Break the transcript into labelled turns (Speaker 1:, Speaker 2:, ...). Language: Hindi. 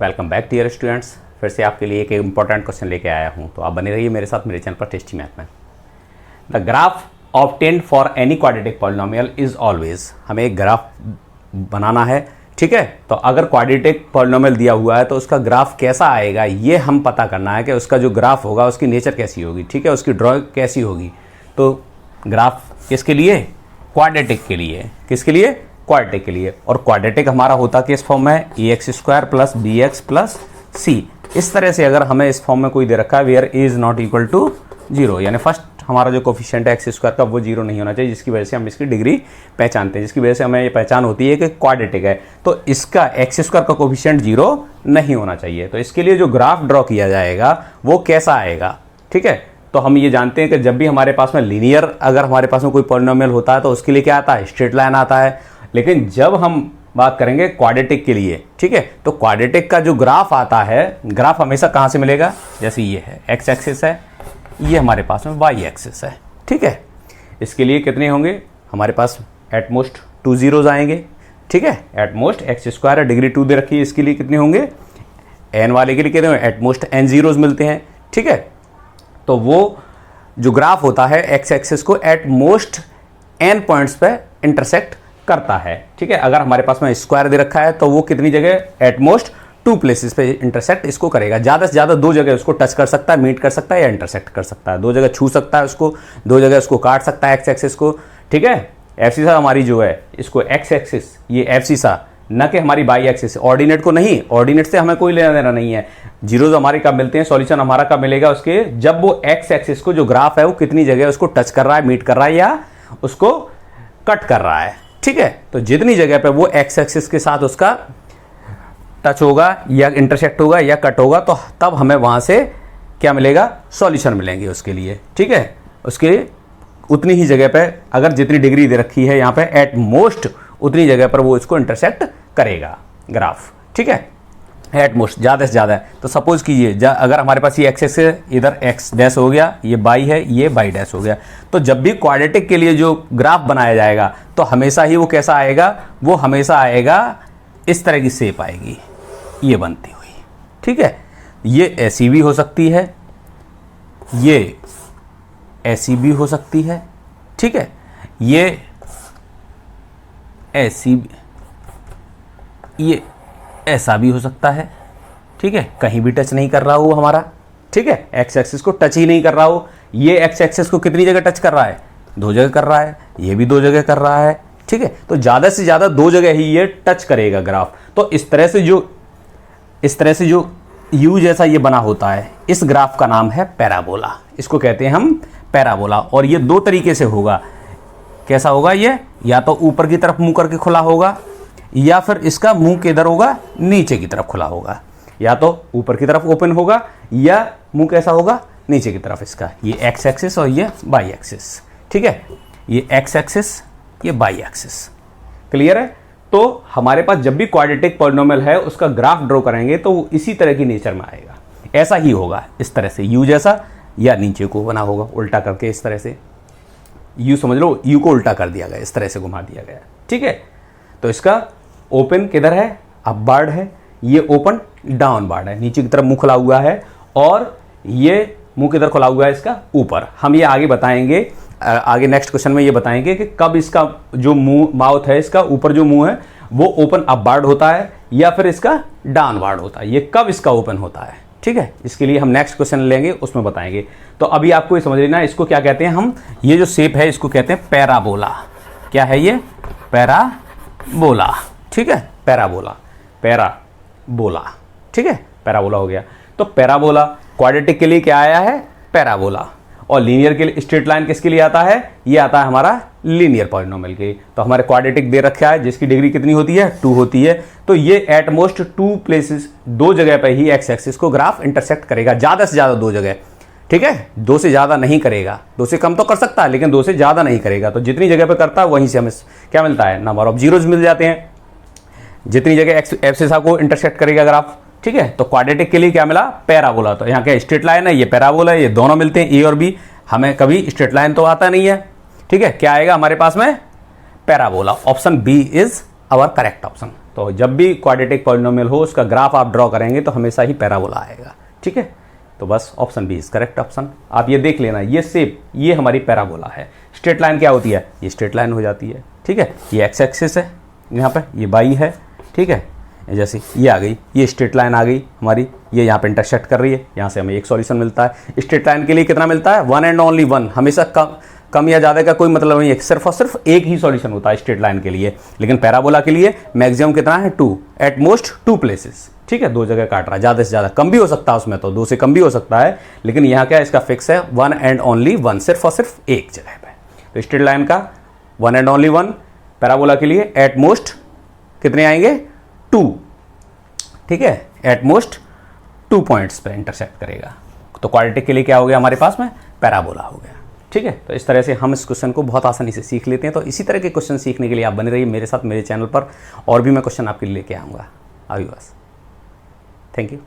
Speaker 1: Welcome back dear students. फिर से आपके लिए एक इंपॉर्टेंट क्वेश्चन लेके आया हूँ, तो आप बने रहिए मेरे साथ मेरे चैनल पर टेस्टी मैथ में। The graph obtained for any quadratic polynomial is always, हमें एक ग्राफ बनाना है, ठीक है। तो अगर क्वाड्रेटिक पॉलिनोमियल दिया हुआ है तो उसका ग्राफ कैसा आएगा ये हम पता करना है कि उसका जो ग्राफ होगा उसकी नेचर कैसी होगी, ठीक है, उसकी ड्राइंग कैसी होगी। तो ग्राफ किसके लिए? क्वाड्रेटिक के लिए। किसके लिए? क्वाड्रेटिक के लिए। और क्वाड्रेटिक हमारा होता किस फॉर्म में? ax² plus bx plus c। इस तरह से अगर हमें इस फॉर्म में कोई दे रखा है where is not equal to 0, यानी फर्स्ट हमारा जो कोफिशिएंट है x² का वो 0 नहीं होना चाहिए, जिसकी वजह से हम इसकी डिग्री पहचानते हैं, जिसकी वजह से हमें ये पहचान होती है कि क्वाड्रेटिक है। तो इसका x² का कोफिशिएंट 0 नहीं होना चाहिए। तो इसके लिए जो ग्राफ ड्रॉ किया जाएगा वो कैसा आएगा, ठीक है। तो हम ये जानते हैं कि जब भी हमारे पास में लीनियर अगर हमारे पास में कोई पॉलिनोमियल होता है तो उसके लिए क्या आता है? स्ट्रेट लाइन आता है। लेकिन जब हम बात करेंगे क्वाड्रेटिक के लिए, ठीक है, तो क्वाड्रेटिक का जो ग्राफ आता है, ग्राफ हमेशा कहाँ से मिलेगा? जैसे ये है x एक्सिस है, ये हमारे पास में y एक्सिस है, ठीक है। इसके लिए कितने होंगे? हमारे पास एटमोस्ट 2 जीरोज आएंगे, ठीक है। एटमोस्ट x² है, डिग्री 2 दे रखी है, इसके लिए कितने होंगे? n वाले के लिए कितने होंगे? एटमोस्ट n जीरोज मिलते हैं, ठीक है। तो वो जो ग्राफ होता है x एक्सिस को एट मोस्ट n पॉइंट्स पे इंटरसेक्ट करता है, ठीक है। अगर हमारे पास में स्क्वायर दे रखा है तो वो कितनी जगह? एट मोस्ट 2 प्लेसेस पे इंटरसेक्ट इसको करेगा। ज़्यादा से ज़्यादा 2 जगह उसको टच कर सकता है, मीट कर सकता है या इंटरसेक्ट कर सकता है। 2 जगह छू सकता है उसको, 2 जगह उसको काट सकता है एक्स एक्सिस को, ठीक है। एफसीसा हमारी जो है इसको एक्स एक्सिस, ये एफसीसा न कि हमारी बाई एक्सिस, ऑर्डिनेट को नहीं, ऑर्डिनेट से हमें कोई लेना देना नहीं है। जीरोज हमारे कब मिलते हैं? सॉल्यूशन हमारा कब मिलेगा उसके? जब वो एक्स एक्सिस को जो ग्राफ है वो कितनी जगह उसको टच कर रहा है, मीट कर रहा है या उसको कट कर रहा है, ठीक है। तो जितनी जगह पे वो एक्स एक्सिस के साथ उसका टच होगा या इंटरसेक्ट होगा या कट होगा तो तब हमें वहां से क्या मिलेगा? सॉल्यूशन मिलेंगे उसके लिए, ठीक है। उसके उतनी ही जगह पे अगर जितनी डिग्री दे रखी है यहाँ पे एट मोस्ट उतनी जगह पर वो इसको इंटरसेक्ट करेगा ग्राफ, ठीक है। एट मोस्ट ज़्यादा से ज़्यादा है। तो सपोज कीजिए अगर हमारे पास ये एक्सेस है, इधर एक्स डैश हो गया, ये बाई है, ये बाई डैश हो गया। तो जब भी क्वाड्रेटिक के लिए जो ग्राफ बनाया जाएगा तो हमेशा ही वो कैसा आएगा? वो हमेशा आएगा इस तरह की शेप आएगी, ये बनती हुई, ठीक है। ये ऐसी भी हो सकती है, ये ऐसी भी हो सकती है, ठीक है। ये ऐसी, ये ऐसा भी हो सकता है, ठीक है। कहीं भी टच नहीं कर रहा हो हमारा, ठीक है, एक्स एक्सिस को टच ही नहीं कर रहा हो। ये एक्स एक्सिस को कितनी जगह टच कर रहा है? 2 जगह कर रहा है, ये भी 2 जगह कर रहा है, ठीक है। तो ज़्यादा से ज़्यादा 2 जगह ही ये टच करेगा ग्राफ। तो इस तरह से जो यू जैसा ये बना होता है, इस ग्राफ का नाम है पैराबोला। इसको कहते हैं हम पैराबोला। और ये 2 तरीके से होगा। कैसा होगा ये? या तो ऊपर की तरफ मुंह करके खुला होगा या फिर इसका मुंह किधर होगा? नीचे की तरफ खुला होगा। या तो ऊपर की तरफ ओपन होगा या मुंह कैसा होगा? नीचे की तरफ इसका। ये एक्स एक्सिस और ये बाई एक्सिस, ठीक है। ये एक्स एक्सिस, ये बाई एक्सिस, क्लियर है। तो हमारे पास जब भी क्वाड्रेटिक पॉलिनोमियल है उसका ग्राफ ड्रॉ करेंगे तो वो इसी तरह की नेचर में आएगा। ऐसा ही होगा, इस तरह से यू जैसा, या नीचे को बना होगा उल्टा करके, इस तरह से यू समझ लो, यू को उल्टा कर दिया गया, इस तरह से घुमा दिया गया, ठीक है। तो इसका ओपन किधर है? अपवर्ड है, ये ओपन डाउनवर्ड है, नीचे की तरफ मुंह खुला हुआ है, और ये मुंह किधर खुला हुआ है? इसका ऊपर। हम ये आगे बताएंगे, आगे नेक्स्ट क्वेश्चन में ये बताएंगे कि कब इसका जो मुंह माउथ है, इसका ऊपर जो मुंह है वो ओपन अपवर्ड होता है या फिर इसका डाउनवर्ड होता है, ये कब इसका ओपन होता है, ठीक है। इसके लिए हम नेक्स्ट क्वेश्चन लेंगे, उसमें बताएंगे। तो अभी आपको ये समझ लेना है इसको क्या कहते हैं हम। ये जो शेप है इसको कहते हैं पैराबोला। क्या है ये? पैराबोला, ठीक है। पैराबोला, पैराबोला, ठीक है, पैराबोला हो गया। तो पैराबोला क्वाड्रेटिक के लिए क्या आया है? पैराबोला। और लीनियर के लिए स्ट्रेट लाइन किसके लिए आता है? ये आता है हमारा लीनियर पॉलिनोमियल के लिए। तो हमारे क्वाड्रेटिक दे रखा है जिसकी डिग्री कितनी होती है? 2 होती है। तो ये एट मोस्ट 2 प्लेसेस, 2 जगह पे ही एक्स एक्सिस को ग्राफ इंटरसेक्ट करेगा, ज़्यादा से ज़्यादा 2 जगह, ठीक है। 2 से ज़्यादा नहीं करेगा, 2 से कम तो कर सकता है लेकिन 2 से ज़्यादा नहीं करेगा। तो जितनी जगह पे करता है वहीं से हमें क्या मिलता है? नंबर ऑफ जीरोज मिल जाते हैं। जितनी जगह एक्स एक्सिस को इंटरसेक्ट करेगा ग्राफ, ठीक है। तो क्वाड्रेटिक के लिए क्या मिला? पैराबोला। तो यहाँ क्या स्ट्रेट लाइन है, ये पैराबोला है, ये दोनों मिलते हैं, ए और बी। हमें कभी स्ट्रेट लाइन तो आता नहीं है, ठीक है। क्या आएगा हमारे पास में? Parabola. Option B is our correct option. तो तो जब भी क्वाड्रेटिक पॉलिनोमियल हो उसका ग्राफ आप ड्रॉ करेंगे तो हमेशा ही पैराबोला आएगा, ठीक है। तो बस option B is correct option. आप ये देख लेना, ये शेप ये हमारी पैराबोला है। स्ट्रेट लाइन क्या होती है, ये स्ट्रेट लाइन हो जाती है, ठीक है। ये एक्स एक्सिस है यहाँ पे, ये वाई है, ठीक है। जैसे ये आ गई, ये स्ट्रेट लाइन आ गई हमारी, ये यहाँ पे इंटरसेक्ट कर रही है, यहाँ से हमें एक सॉल्यूशन मिलता है। स्ट्रेट लाइन के लिए कितना मिलता है, वन एंड ओनली वन, हमेशा कम या ज़्यादा का कोई मतलब नहीं है, सिर्फ और सिर्फ एक ही सॉल्यूशन होता है स्ट्रेट लाइन के लिए। लेकिन पैराबोला के लिए मैक्सिमम कितना है, 2, एट मोस्ट 2 प्लेसेस, ठीक है। 2 जगह काट रहा है, ज़्यादा से ज़्यादा, कम भी हो सकता है उसमें, तो 2 से कम भी हो सकता है, लेकिन यहाँ क्या इसका फिक्स है, वन एंड ओनली वन, सिर्फ और सिर्फ एक जगह पे। तो स्ट्रेट लाइन का one and only one, parabola के लिए एट मोस्ट कितने आएंगे, 2, ठीक है। एट मोस्ट 2 पॉइंट्स पे इंटरसेक्ट करेगा। तो क्वाड्रेटिक के लिए क्या हो गया हमारे पास में, पैराबोला हो गया, ठीक है। तो इस तरह से हम इस क्वेश्चन को बहुत आसानी से सीख लेते हैं। तो इसी तरह के क्वेश्चन सीखने के लिए आप बने रहिए मेरे साथ मेरे चैनल पर, और भी मैं क्वेश्चन आपके लिए लेके आऊँगा। अभी बस, थैंक यू।